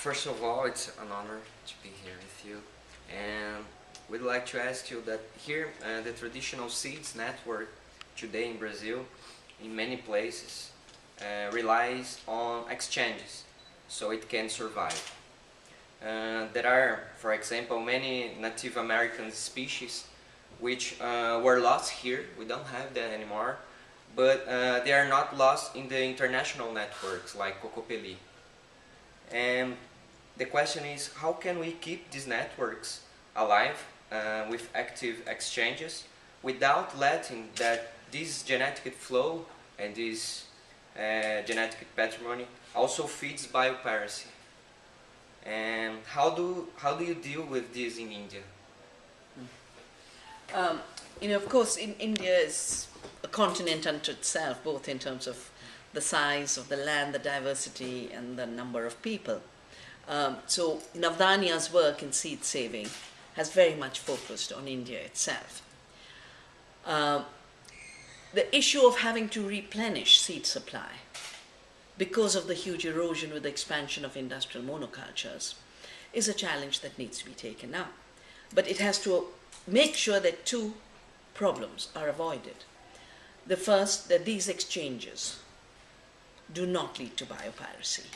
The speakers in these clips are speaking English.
First of all, it's an honor to be here with you, and we'd like to ask you that here the traditional seeds network today in Brazil, in many places, relies on exchanges so it can survive. There are, for example, many Native American species which were lost here. We don't have that anymore, but they are not lost in the international networks like Cocopelli. And the question is, how can we keep these networks alive with active exchanges without letting that this genetic flow and this genetic patrimony also feeds biopiracy? And how do you deal with this in India? Of course, India is a continent unto itself, both in terms of the size of the land, the diversity, and the number of people. So Navdania's work in seed saving has very much focused on India itself. The issue of having to replenish seed supply because of the huge erosion with the expansion of industrial monocultures is a challenge that needs to be taken up. But it has to make sure that two problems are avoided. The first, that these exchanges do not lead to biopiracy.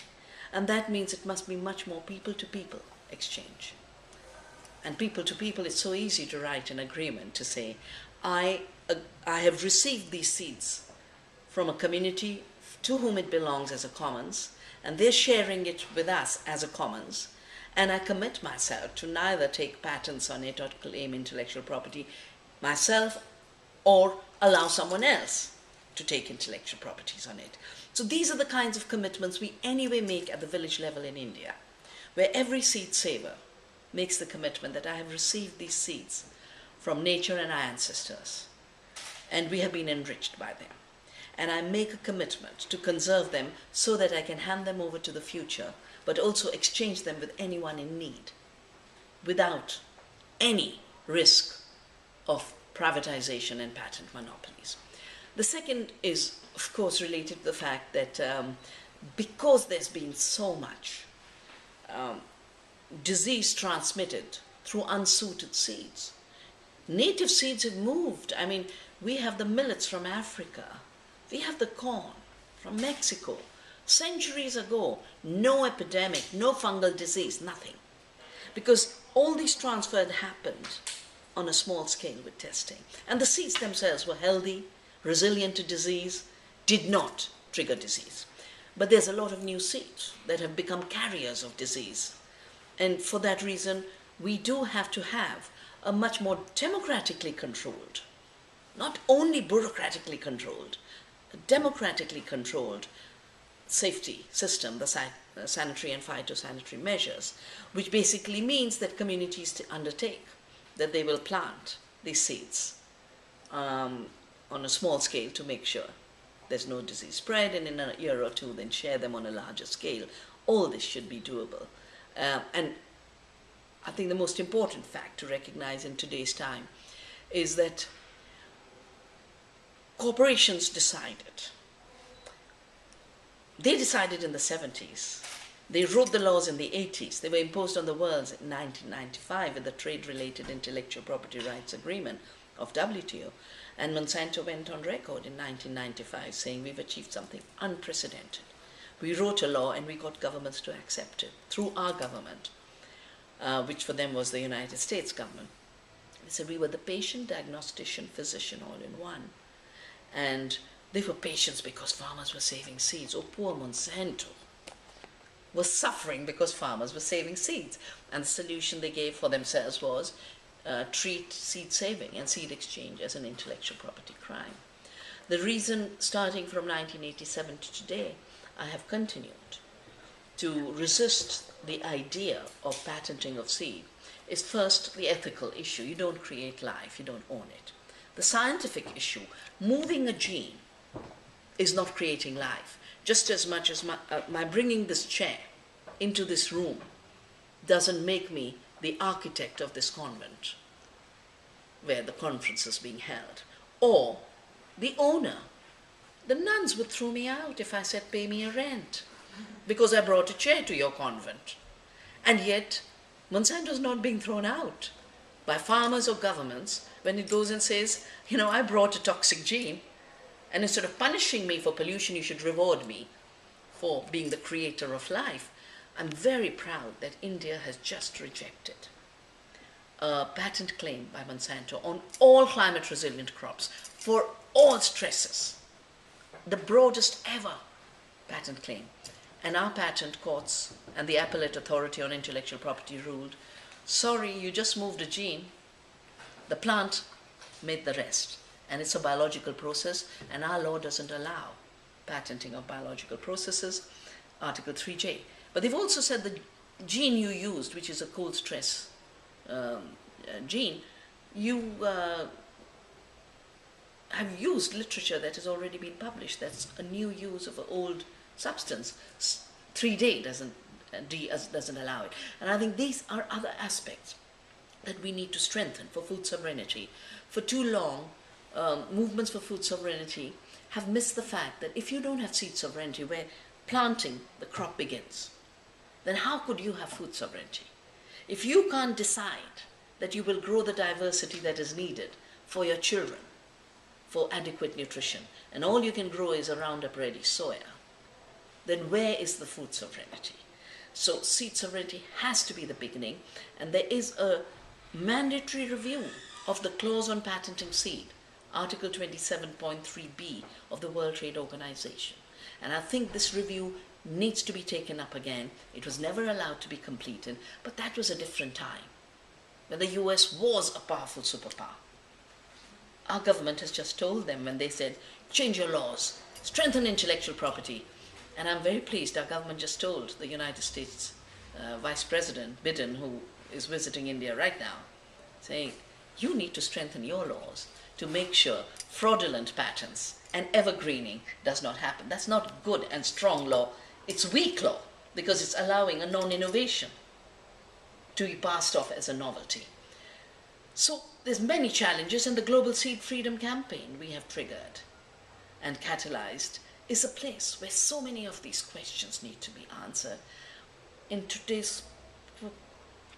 And that means it must be much more people-to-people exchange. And people-to-people, it's so easy to write an agreement to say, I have received these seeds from a community to whom it belongs as a commons, and they're sharing it with us as a commons, and I commit myself to neither take patents on it or claim intellectual property myself or allow someone else to take intellectual properties on it. So these are the kinds of commitments we anyway make at the village level in India, where every seed saver makes the commitment that I have received these seeds from nature and our ancestors, and we have been enriched by them. And I make a commitment to conserve them so that I can hand them over to the future, but also exchange them with anyone in need, without any risk of privatization and patent monopolies. The second is, of course, related to the fact that because there's been so much disease transmitted through unsuited seeds, native seeds have moved. I mean, we have the millets from Africa, we have the corn from Mexico. Centuries ago, no epidemic, no fungal disease, nothing. Because all these transfers happened on a small scale with testing. And the seeds themselves were healthy, resilient to disease, did not trigger disease. But there's a lot of new seeds that have become carriers of disease. And for that reason, we do have to have a much more democratically controlled, not only bureaucratically controlled, a democratically controlled safety system, the sanitary and phytosanitary measures, which basically means that communities undertake that they will plant these seeds on a small scale to make sure there's no disease spread, and in a year or two then share them on a larger scale. All this should be doable. And I think the most important fact to recognize in today's time is that corporations decided. They decided in the 70s. They wrote the laws in the 80s. They were imposed on the world in 1995 with the Trade-Related Intellectual Property Rights Agreement of WTO. And Monsanto went on record in 1995 saying we've achieved something unprecedented. We wrote a law and we got governments to accept it through our government, which for them was the United States government. They said we were the patient, diagnostician, physician all in one. And they were patients because farmers were saving seeds. Oh, poor Monsanto was suffering because farmers were saving seeds. And the solution they gave for themselves was treat seed saving and seed exchange as an intellectual property crime. The reason, starting from 1987 to today, I have continued to resist the idea of patenting of seed is first the ethical issue. You don't create life, you don't own it. The scientific issue, moving a gene is not creating life. Just as much as my bringing this chair into this room doesn't make me the architect of this convent where the conference is being held, or the owner. The nuns would throw me out if I said pay me a rent because I brought a chair to your convent. And yet, Monsanto is not being thrown out by farmers or governments when it goes and says, you know, I brought a toxic gene, and instead of punishing me for pollution, you should reward me for being the creator of life. I'm very proud that India has just rejected a patent claim by Monsanto on all climate resilient crops for all stresses, the broadest ever patent claim. And our patent courts and the Appellate Authority on Intellectual Property ruled, sorry, you just moved a gene, the plant made the rest. And it's a biological process, and our law doesn't allow patenting of biological processes, Article 3J. But they've also said the gene you used, which is a cold stress gene, you have used literature that has already been published. That's a new use of an old substance. 3D doesn't allow it. And I think these are other aspects that we need to strengthen for food sovereignty. For too long, movements for food sovereignty have missed the fact that if you don't have seed sovereignty where planting the crop begins, then how could you have food sovereignty? If you can't decide that you will grow the diversity that is needed for your children, for adequate nutrition, and all you can grow is a Roundup Ready soya, then where is the food sovereignty? So seed sovereignty has to be the beginning, and there is a mandatory review of the clause on patenting seed, Article 27.3b of the World Trade Organization. And I think this review needs to be taken up again. It was never allowed to be completed, but that was a different time, when the US was a powerful superpower. Our government has just told them when they said, change your laws, strengthen intellectual property. And I'm very pleased our government just told the United States Vice President Biden, who is visiting India right now, saying, you need to strengthen your laws to make sure fraudulent patents and evergreening does not happen. That's not good and strong law. It's weak law because it's allowing a non-innovation to be passed off as a novelty. So there's many challenges, and the Global Seed Freedom Campaign we have triggered and catalyzed is a place where so many of these questions need to be answered. In today's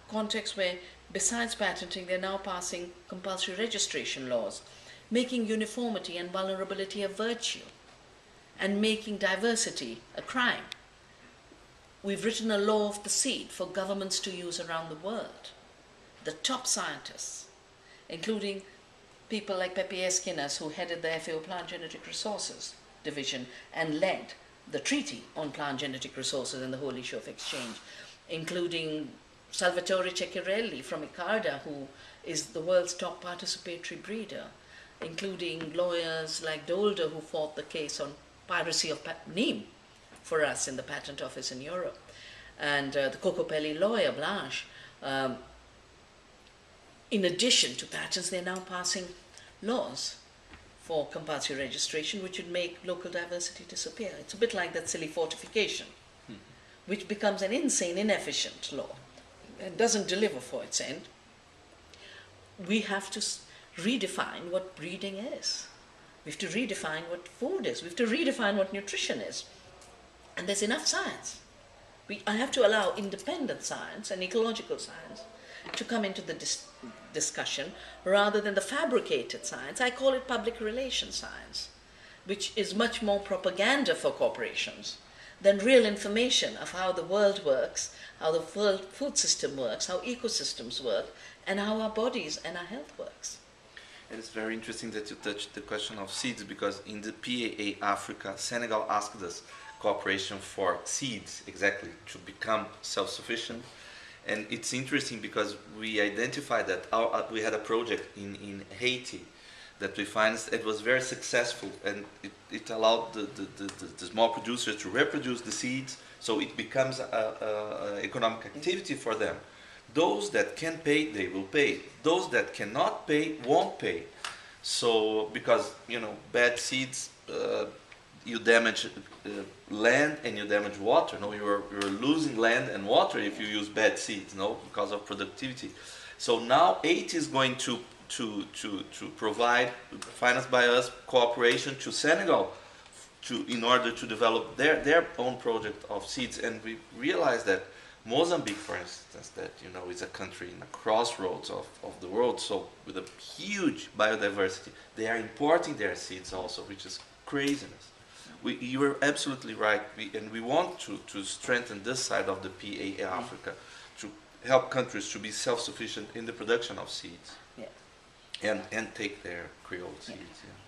context where besides patenting, they're now passing compulsory registration laws, making uniformity and vulnerability a virtue, and making diversity a crime. We've written a law of the seed for governments to use around the world. The top scientists, including people like Pepe Esquinas, who headed the FAO Plant Genetic Resources Division and led the Treaty on Plant Genetic Resources and the whole issue of exchange, including Salvatore Ceccarelli from Icarda, who is the world's top participatory breeder, including lawyers like Dolder, who fought the case on piracy of neem for us in the patent office in Europe, and the Cocopelli lawyer, Blanche. In addition to patents, they're now passing laws for compulsory registration, which would make local diversity disappear. It's a bit like that silly fortification, which becomes an insane, inefficient law and doesn't deliver for its end. We have to redefine what breeding is. We have to redefine what food is. We have to redefine what nutrition is. And there's enough science. I have to allow independent science and ecological science to come into the discussion rather than the fabricated science. I call it public relations science, which is much more propaganda for corporations than real information of how the world works, how the world food system works, how ecosystems work, and how our bodies and our health works. And it's very interesting that you touched the question of seeds, because in the PAA Africa, Senegal asked us cooperation for seeds, exactly, to become self-sufficient. And it's interesting because we identified that we had a project in Haiti that we financed. It was very successful, and it allowed the small producers to reproduce the seeds, so it becomes an economic activity for them. Those that can pay, they will pay. Those that cannot pay, won't pay. So, because, you know, bad seeds, you damage land and you damage water. No, you're losing land and water if you use bad seeds. No, because of productivity. So now Haiti is going to provide, financed by us, cooperation to Senegal, in order to develop their own project of seeds. And we realize that Mozambique, for instance, that is a country in a crossroads of the world, so with a huge biodiversity, they are importing their seeds also, which is craziness. You are absolutely right, and we want to strengthen this side of the PAA Africa, to help countries to be self-sufficient in the production of seeds, Yeah. and take their Creole seeds. Yeah.